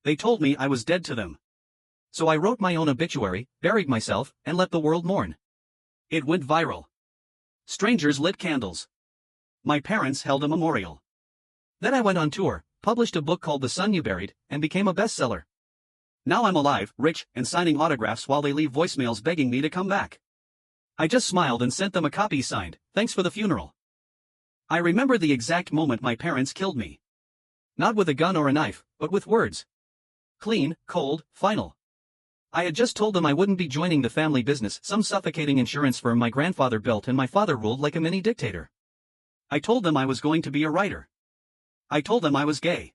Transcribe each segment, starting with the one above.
They told me I was dead to them. So I wrote my own obituary, buried myself, and let the world mourn. It went viral. Strangers lit candles. My parents held a memorial. Then I went on tour, published a book called The Son You Buried, and became a bestseller. Now I'm alive, rich, and signing autographs while they leave voicemails begging me to come back. I just smiled and sent them a copy signed, "Thanks for the funeral." I remember the exact moment my parents killed me. Not with a gun or a knife, but with words. Clean, cold, final. I had just told them I wouldn't be joining the family business, some suffocating insurance firm my grandfather built and my father ruled like a mini dictator. I told them I was going to be a writer. I told them I was gay.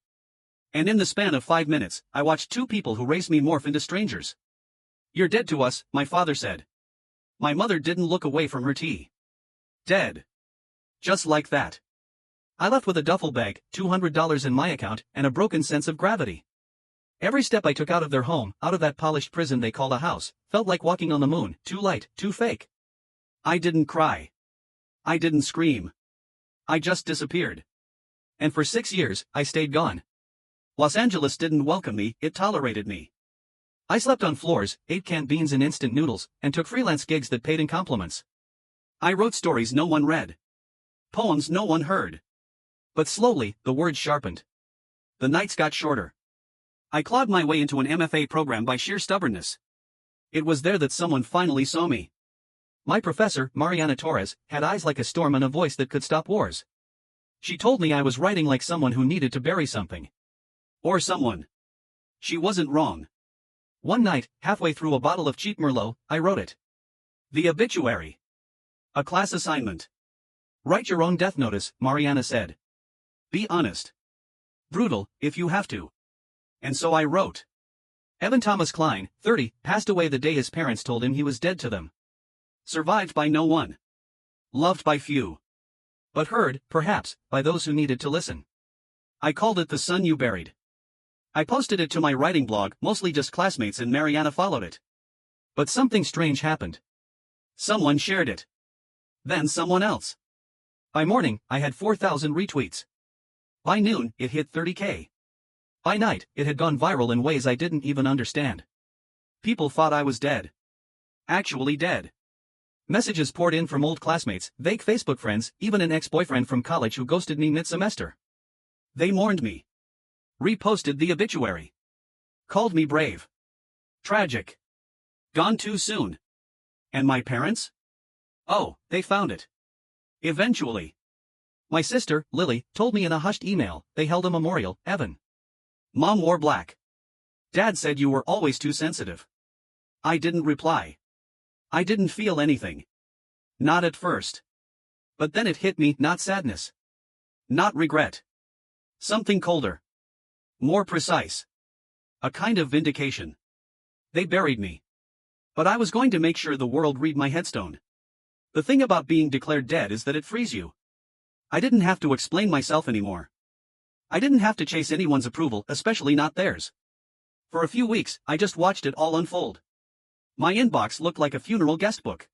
And in the span of 5 minutes, I watched two people who raised me morph into strangers. "You're dead to us," my father said. My mother didn't look away from her tea. Dead. Just like that. I left with a duffel bag, $200 in my account, and a broken sense of gravity. Every step I took out of their home, out of that polished prison they called a house, felt like walking on the moon, too light, too fake. I didn't cry. I didn't scream. I just disappeared. And for 6 years, I stayed gone. Los Angeles didn't welcome me, it tolerated me. I slept on floors, ate canned beans and instant noodles, and took freelance gigs that paid in compliments. I wrote stories no one read. Poems no one heard. But slowly, the words sharpened. The nights got shorter. I clawed my way into an MFA program by sheer stubbornness. It was there that someone finally saw me. My professor, Mariana Torres, had eyes like a storm and a voice that could stop wars. She told me I was writing like someone who needed to bury something. Or someone. She wasn't wrong. One night, halfway through a bottle of cheap Merlot, I wrote it. The obituary. A class assignment. Write your own death notice, Mariana said. Be honest. Brutal, if you have to. And so I wrote. Evan Thomas Klein, 30, passed away the day his parents told him he was dead to them. Survived by no one. Loved by few. But heard, perhaps, by those who needed to listen. I called it The Son You Buried. I posted it to my writing blog, mostly just classmates, and Mariana followed it. But something strange happened. Someone shared it. Then someone else. By morning, I had 4,000 retweets. By noon, it hit 30K. By night, it had gone viral in ways I didn't even understand. People thought I was dead. Actually dead. Messages poured in from old classmates, vague Facebook friends, even an ex-boyfriend from college who ghosted me mid-semester. They mourned me. Reposted the obituary. Called me brave. Tragic. Gone too soon. And my parents? Oh, they found it. Eventually. My sister, Lily, told me in a hushed email, they held a memorial, Evan. Mom wore black. Dad said you were always too sensitive. I didn't reply. I didn't feel anything. Not at first. But then it hit me, not sadness. Not regret. Something colder. More precise. A kind of vindication. They buried me. But I was going to make sure the world read my headstone. The thing about being declared dead is that it frees you. I didn't have to explain myself anymore. I didn't have to chase anyone's approval, especially not theirs. For a few weeks, I just watched it all unfold. My inbox looked like a funeral guest book.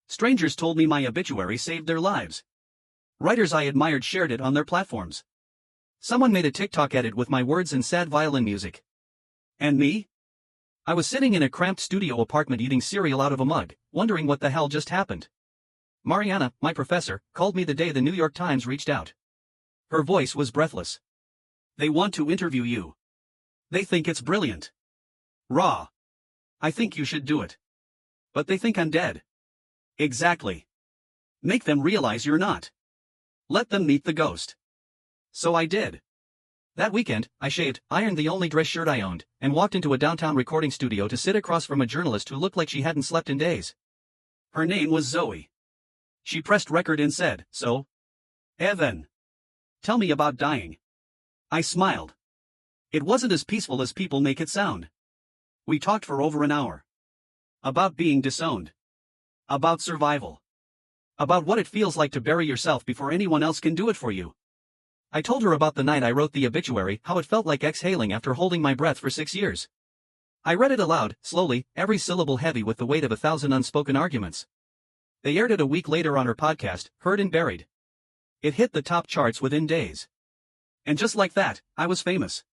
Strangers told me my obituary saved their lives. Writers I admired shared it on their platforms. Someone made a TikTok edit with my words and sad violin music. And me? I was sitting in a cramped studio apartment eating cereal out of a mug, wondering what the hell just happened. Mariana, my professor, called me the day the New York Times reached out. Her voice was breathless. They want to interview you. They think it's brilliant. Raw. I think you should do it. But they think I'm dead. Exactly. Make them realize you're not. Let them meet the ghost. So I did. That weekend, I shaved, ironed the only dress shirt I owned, and walked into a downtown recording studio to sit across from a journalist who looked like she hadn't slept in days. Her name was Zoe. She pressed record and said, "So? Evan. Tell me about dying." I smiled. It wasn't as peaceful as people make it sound. We talked for over an hour. About being disowned. About survival. About what it feels like to bury yourself before anyone else can do it for you. I told her about the night I wrote the obituary, how it felt like exhaling after holding my breath for 6 years. I read it aloud, slowly, every syllable heavy with the weight of 1,000 unspoken arguments. They aired it a week later on her podcast, Heard and Buried. It hit the top charts within days. And just like that, I was famous.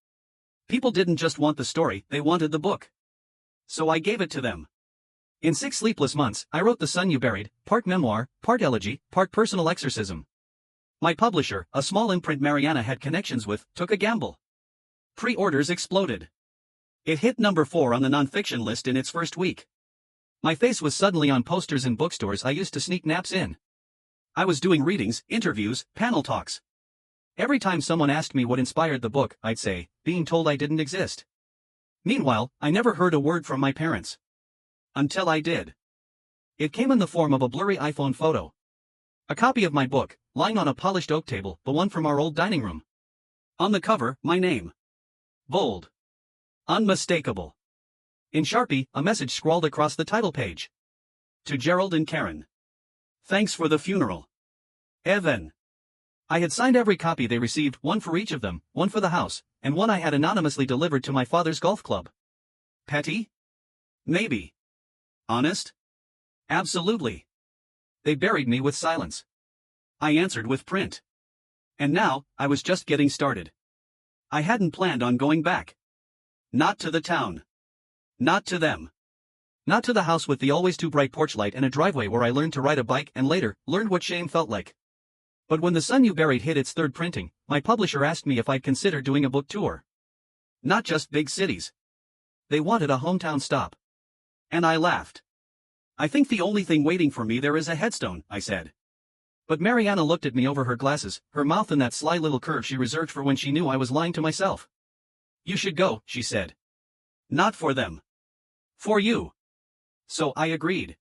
People didn't just want the story, they wanted the book. So I gave it to them. In 6 sleepless months, I wrote The Son You Buried, part memoir, part elegy, part personal exorcism. My publisher, a small imprint Mariana had connections with, took a gamble. Pre-orders exploded. It hit number 4 on the nonfiction list in its first week. My face was suddenly on posters in bookstores I used to sneak naps in. I was doing readings, interviews, panel talks. Every time someone asked me what inspired the book, I'd say, being told I didn't exist. Meanwhile, I never heard a word from my parents. Until I did. It came in the form of a blurry iPhone photo. A copy of my book, lying on a polished oak table, the one from our old dining room. On the cover, my name. Bold. Unmistakable. In Sharpie, a message scrawled across the title page. To Gerald and Karen. Thanks for the funeral. Evan. I had signed every copy they received, one for each of them, one for the house, and one I had anonymously delivered to my father's golf club. Petty? Maybe. Honest? Absolutely. They buried me with silence. I answered with print. And now, I was just getting started. I hadn't planned on going back. Not to the town. Not to them. Not to the house with the always too bright porch light and a driveway where I learned to ride a bike and later, learned what shame felt like. But when The Son You Buried hit its 3rd printing, my publisher asked me if I'd consider doing a book tour. Not just big cities. They wanted a hometown stop. And I laughed. I think the only thing waiting for me there is a headstone, I said. But Mariana looked at me over her glasses, her mouth in that sly little curve she reserved for when she knew I was lying to myself. You should go, she said. Not for them. For you. So I agreed.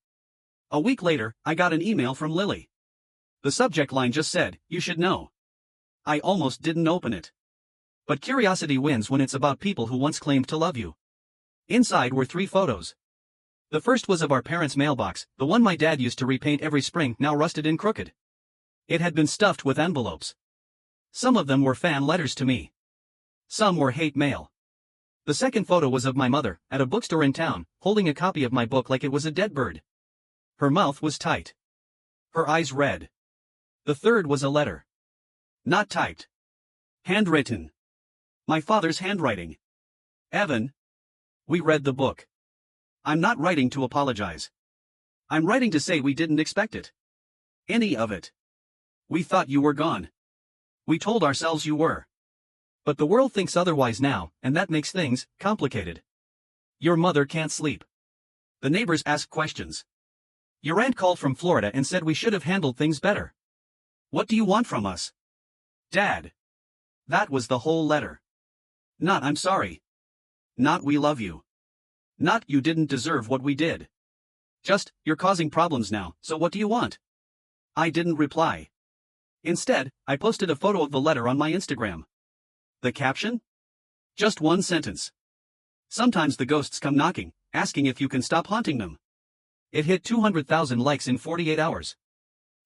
A week later, I got an email from Lily. The subject line just said, you should know. I almost didn't open it. But curiosity wins when it's about people who once claimed to love you. Inside were 3 photos. The first was of our parents' mailbox, the one my dad used to repaint every spring, now rusted and crooked. It had been stuffed with envelopes. Some of them were fan letters to me. Some were hate mail. The second photo was of my mother, at a bookstore in town, holding a copy of my book like it was a dead bird. Her mouth was tight. Her eyes red. The third was a letter. Not typed. Handwritten. My father's handwriting. Evan. We read the book. I'm not writing to apologize. I'm writing to say we didn't expect it. Any of it. We thought you were gone. We told ourselves you were. But the world thinks otherwise now, and that makes things complicated. Your mother can't sleep. The neighbors ask questions. Your aunt called from Florida and said we should have handled things better. What do you want from us? Dad. That was the whole letter. Not I'm sorry. Not we love you. Not you didn't deserve what we did. Just, you're causing problems now, so what do you want? I didn't reply. Instead, I posted a photo of the letter on my Instagram. The caption? Just one sentence. Sometimes the ghosts come knocking, asking if you can stop haunting them. It hit 200,000 likes in 48 hours.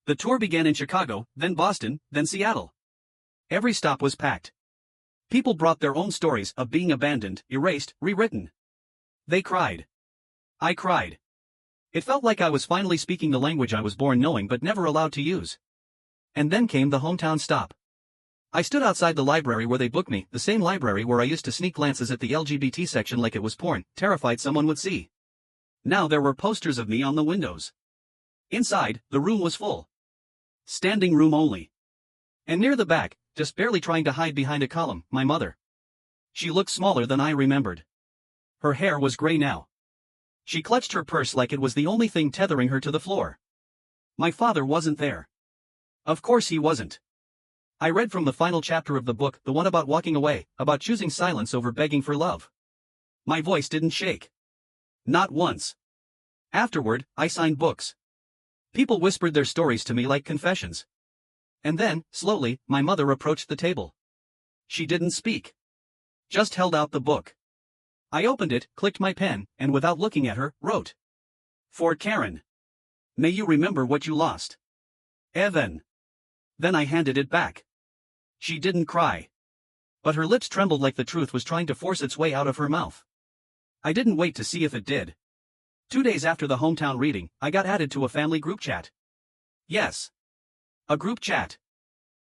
The tour began in Chicago, then Boston, then Seattle. Every stop was packed. People brought their own stories of being abandoned, erased, rewritten. They cried. I cried. It felt like I was finally speaking the language I was born knowing but never allowed to use. And then came the hometown stop. I stood outside the library where they booked me, the same library where I used to sneak glances at the LGBT section like it was porn, terrified someone would see. Now there were posters of me on the windows. Inside, the room was full. Standing room only. And near the back, just barely trying to hide behind a column, my mother. She looked smaller than I remembered. Her hair was gray now. She clutched her purse like it was the only thing tethering her to the floor. My father wasn't there. Of course he wasn't. I read from the final chapter of the book, the one about walking away, about choosing silence over begging for love. My voice didn't shake. Not once. Afterward, I signed books. People whispered their stories to me like confessions. And then, slowly, my mother approached the table. She didn't speak. Just held out the book. I opened it, clicked my pen, and without looking at her, wrote. For Karen. May you remember what you lost. Evan. Then I handed it back. She didn't cry. But her lips trembled like the truth was trying to force its way out of her mouth. I didn't wait to see if it did. 2 days after the hometown reading, I got added to a family group chat. Yes. A group chat.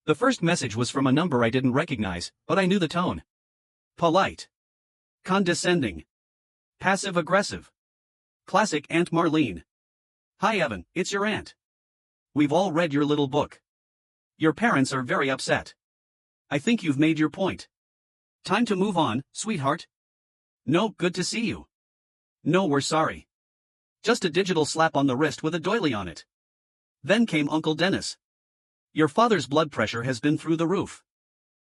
The first message was from a number I didn't recognize, but I knew the tone. Polite. Condescending. Passive-aggressive. Classic Aunt Marlene. Hi Evan, it's your aunt. We've all read your little book. Your parents are very upset. I think you've made your point. Time to move on, sweetheart. No, good to see you. No, we're sorry. Just a digital slap on the wrist with a doily on it. Then came Uncle Dennis. Your father's blood pressure has been through the roof.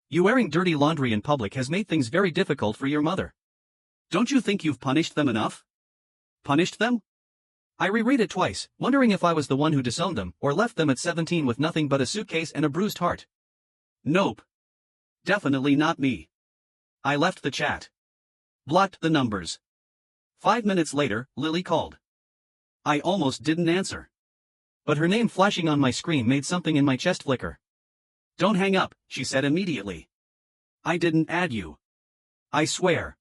You wearing dirty laundry in public has made things very difficult for your mother. Don't you think you've punished them enough? Punished them? I reread it twice, wondering if I was the one who disowned them, or left them at 17 with nothing but a suitcase and a bruised heart. Nope. Definitely not me. I left the chat. Blocked the numbers. 5 minutes later, Lily called. I almost didn't answer. But her name flashing on my screen made something in my chest flicker. Don't hang up, she said immediately. I didn't add you. I swear.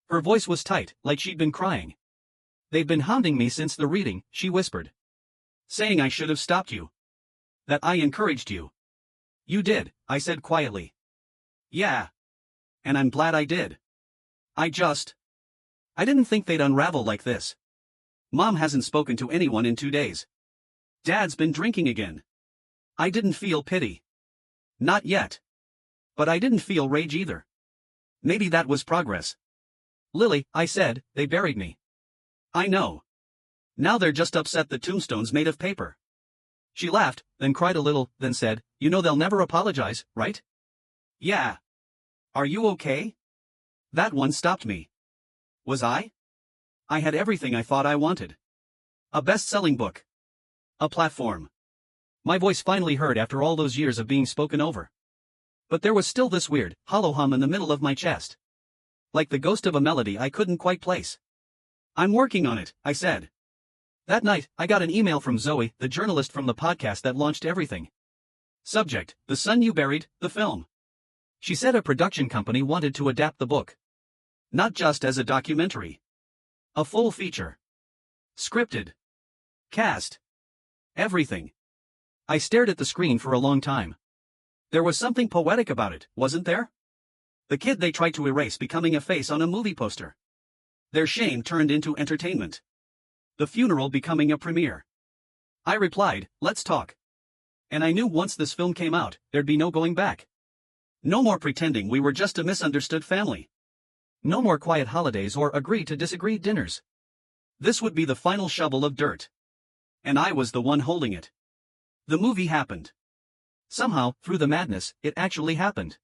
Her voice was tight, like she'd been crying. They've been hounding me since the reading, she whispered. Saying I should have stopped you. That I encouraged you. You did, I said quietly. Yeah. And I'm glad I did. I didn't think they'd unravel like this. Mom hasn't spoken to anyone in 2 days. Dad's been drinking again. I didn't feel pity. Not yet. But I didn't feel rage either. Maybe that was progress. Lily, I said, they buried me. I know. Now they're just upset the tombstone's made of paper. She laughed, then cried a little, then said, you know they'll never apologize, right? Yeah. Are you okay? That one stopped me. Was I? I had everything I thought I wanted. A best-selling book. A platform. My voice finally heard after all those years of being spoken over. But there was still this weird, hollow hum in the middle of my chest. Like the ghost of a melody I couldn't quite place. I'm working on it, I said. That night, I got an email from Zoe, the journalist from the podcast that launched everything. Subject, The Son You Buried, the film. She said a production company wanted to adapt the book. Not just as a documentary. A full feature. Scripted. Cast. Everything. I stared at the screen for a long time. There was something poetic about it, wasn't there? The kid they tried to erase becoming a face on a movie poster. Their shame turned into entertainment. The funeral becoming a premiere. I replied, let's talk. And I knew once this film came out, there'd be no going back. No more pretending we were just a misunderstood family. No more quiet holidays or agree to disagree dinners. This would be the final shovel of dirt. And I was the one holding it. The movie happened. Somehow, through the madness, it actually happened.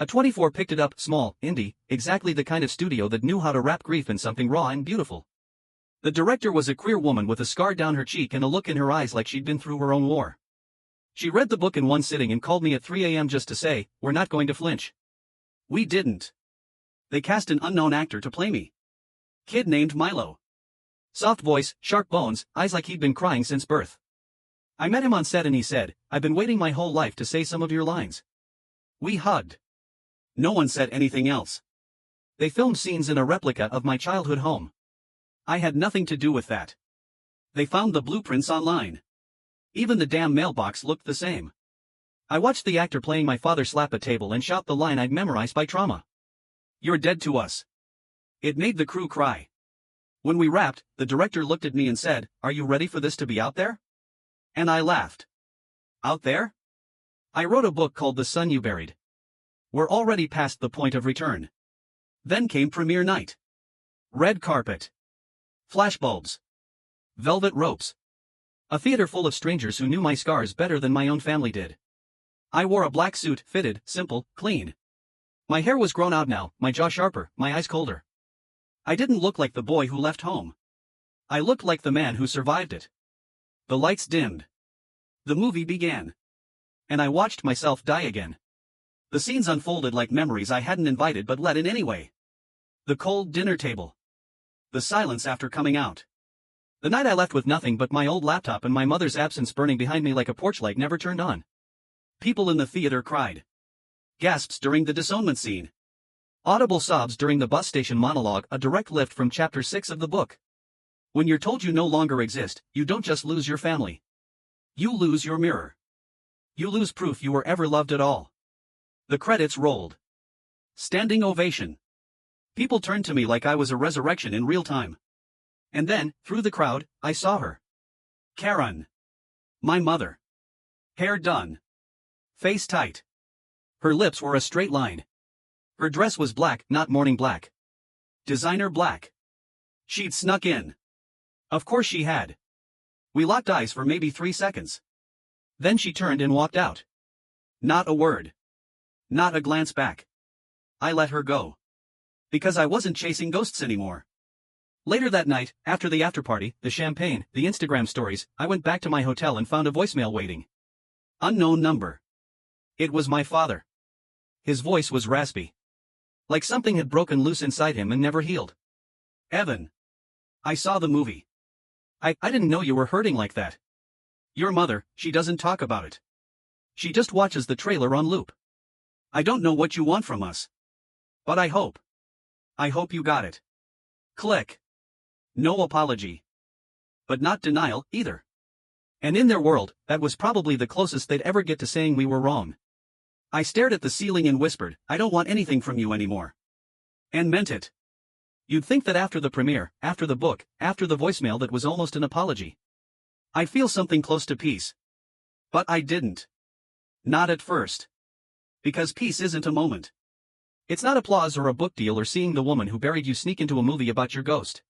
A24 picked it up, small, indie, exactly the kind of studio that knew how to wrap grief in something raw and beautiful. The director was a queer woman with a scar down her cheek and a look in her eyes like she'd been through her own war. She read the book in one sitting and called me at 3 a.m. just to say, we're not going to flinch. We didn't. They cast an unknown actor to play me. Kid named Milo. Soft voice, sharp bones, eyes like he'd been crying since birth. I met him on set and he said, I've been waiting my whole life to say some of your lines. We hugged. No one said anything else. They filmed scenes in a replica of my childhood home. I had nothing to do with that. They found the blueprints online. Even the damn mailbox looked the same. I watched the actor playing my father slap a table and shout the line I'd memorized by trauma. You're dead to us. It made the crew cry. When we wrapped, the director looked at me and said, are you ready for this to be out there? And I laughed. Out there? I wrote a book called The Son You Buried. We're already past the point of return. Then came premiere night. Red carpet. Flashbulbs. Velvet ropes. A theater full of strangers who knew my scars better than my own family did. I wore a black suit, fitted, simple, clean. My hair was grown out now, my jaw sharper, my eyes colder. I didn't look like the boy who left home. I looked like the man who survived it. The lights dimmed. The movie began. And I watched myself die again. The scenes unfolded like memories I hadn't invited but let in anyway. The cold dinner table. The silence after coming out. The night I left with nothing but my old laptop and my mother's absence burning behind me like a porch light never turned on. People in the theater cried. Gasps during the disownment scene. Audible sobs during the bus station monologue, a direct lift from chapter 6 of the book. When you're told you no longer exist, you don't just lose your family. You lose your mirror. You lose proof you were ever loved at all. The credits rolled. Standing ovation. People turned to me like I was a resurrection in real time. And then, through the crowd, I saw her. Karen. My mother. Hair done. Face tight. Her lips were a straight line. Her dress was black, not morning black. Designer black. She'd snuck in. Of course she had. We locked eyes for maybe 3 seconds. Then she turned and walked out. Not a word. Not a glance back. I let her go. Because I wasn't chasing ghosts anymore. Later that night, after the afterparty, the champagne, the Instagram stories, I went back to my hotel and found a voicemail waiting. Unknown number. It was my father. His voice was raspy. Like something had broken loose inside him and never healed. Evan. I saw the movie. I didn't know you were hurting like that. Your mother, she doesn't talk about it. She just watches the trailer on loop. I don't know what you want from us. But I hope you got it. Click. No apology. But not denial, either. And in their world, that was probably the closest they'd ever get to saying we were wrong. I stared at the ceiling and whispered, I don't want anything from you anymore. And meant it. You'd think that after the premiere, after the book, after the voicemail that was almost an apology. I'd feel something close to peace. But I didn't. Not at first. Because peace isn't a moment. It's not applause or a book deal or seeing the woman who buried you sneak into a movie about your ghost.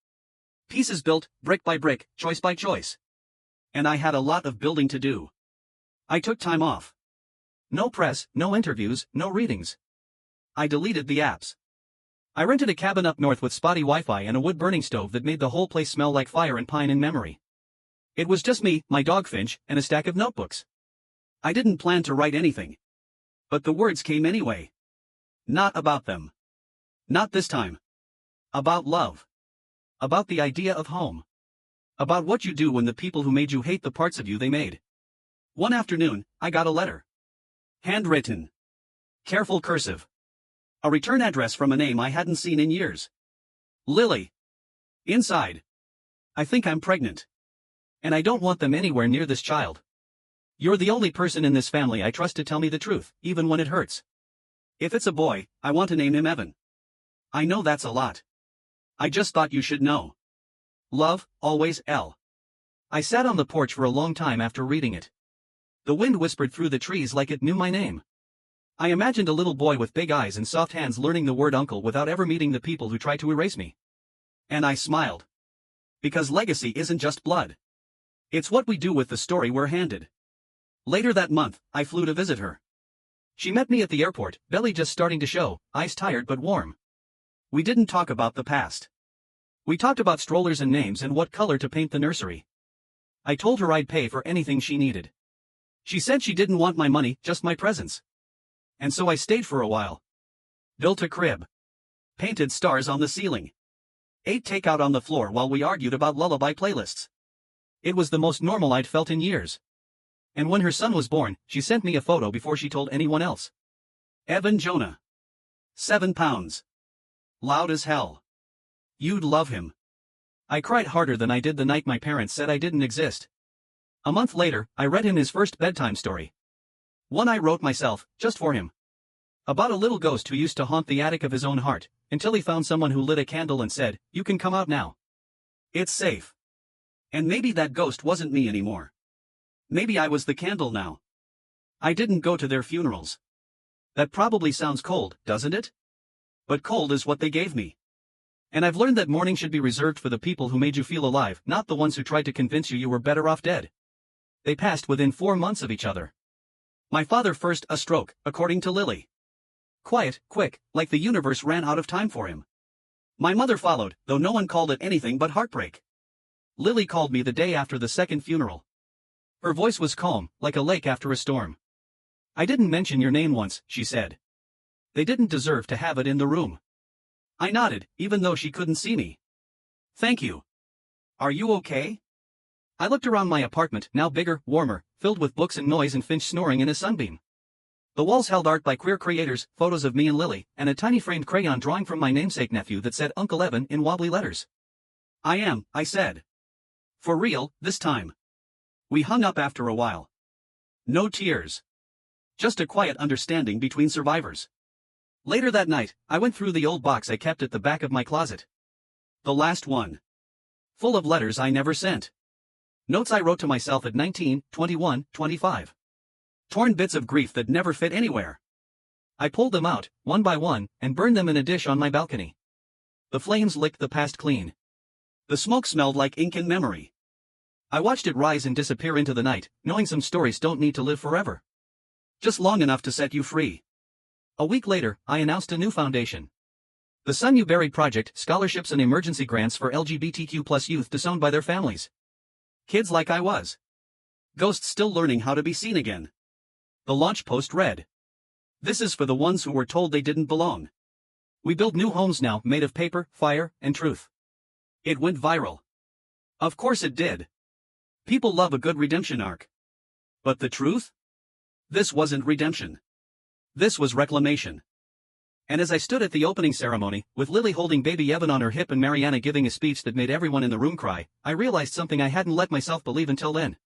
Peace is built, brick by brick, choice by choice. And I had a lot of building to do. I took time off. No press, no interviews, no readings. I deleted the apps. I rented a cabin up north with spotty Wi-Fi and a wood-burning stove that made the whole place smell like fire and pine in memory. It was just me, my dog Finch, and a stack of notebooks. I didn't plan to write anything. But the words came anyway. Not about them. Not this time. About love. About the idea of home. About what you do when the people who made you hate the parts of you they made. One afternoon, I got a letter. Handwritten. Careful cursive. A return address from a name I hadn't seen in years. Lily. Inside. I think I'm pregnant. And I don't want them anywhere near this child. You're the only person in this family I trust to tell me the truth, even when it hurts. If it's a boy, I want to name him Evan. I know that's a lot. I just thought you should know. Love, always, L. I sat on the porch for a long time after reading it. The wind whispered through the trees like it knew my name. I imagined a little boy with big eyes and soft hands learning the word uncle without ever meeting the people who try to erase me. And I smiled. Because legacy isn't just blood. It's what we do with the story we're handed. Later that month, I flew to visit her. She met me at the airport, belly just starting to show, eyes tired but warm. We didn't talk about the past. We talked about strollers and names and what color to paint the nursery. I told her I'd pay for anything she needed. She said she didn't want my money, just my presence. And so I stayed for a while. Built a crib. Painted stars on the ceiling. Ate takeout on the floor while we argued about lullaby playlists. It was the most normal I'd felt in years. And when her son was born, she sent me a photo before she told anyone else. Evan Jonah. 7 pounds. Loud as hell. You'd love him. I cried harder than I did the night my parents said I didn't exist. A month later, I read him his first bedtime story. One I wrote myself, just for him. About a little ghost who used to haunt the attic of his own heart, until he found someone who lit a candle and said, "You can come out now. It's safe." And maybe that ghost wasn't me anymore. Maybe I was the candle now. I didn't go to their funerals. That probably sounds cold, doesn't it? But cold is what they gave me. And I've learned that mourning should be reserved for the people who made you feel alive, not the ones who tried to convince you were better off dead. They passed within 4 months of each other. My father first, a stroke, according to Lily. Quiet, quick, like the universe ran out of time for him. My mother followed, though no one called it anything but heartbreak. Lily called me the day after the second funeral. Her voice was calm, like a lake after a storm. "I didn't mention your name once," she said. They didn't deserve to have it in the room. I nodded, even though she couldn't see me. "Thank you. Are you okay?" I looked around my apartment, now bigger, warmer, filled with books and noise and Finch snoring in a sunbeam. The walls held art by queer creators, photos of me and Lily, and a tiny framed crayon drawing from my namesake nephew that said Uncle Evan in wobbly letters. "I am," I said. "For real, this time." We hung up after a while. No tears. Just a quiet understanding between survivors. Later that night, I went through the old box I kept at the back of my closet. The last one. Full of letters I never sent. Notes I wrote to myself at 19, 21, 25. Torn bits of grief that never fit anywhere. I pulled them out, one by one, and burned them in a dish on my balcony. The flames licked the past clean. The smoke smelled like ink and memory. I watched it rise and disappear into the night, knowing some stories don't need to live forever. Just long enough to set you free. A week later, I announced a new foundation. The Son You Buried Project, scholarships and emergency grants for LGBTQ+ youth disowned by their families. Kids like I was. Ghosts still learning how to be seen again. The launch post read: "This is for the ones who were told they didn't belong. We build new homes now made of paper, fire, and truth." It went viral. Of course it did. People love a good redemption arc. But the truth? This wasn't redemption. This was reclamation. And as I stood at the opening ceremony, with Lily holding baby Evan on her hip and Mariana giving a speech that made everyone in the room cry, I realized something I hadn't let myself believe until then.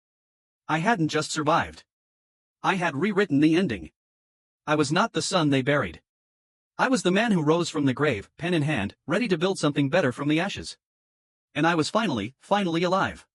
I hadn't just survived. I had rewritten the ending. I was not the son they buried. I was the man who rose from the grave, pen in hand, ready to build something better from the ashes. And I was finally alive.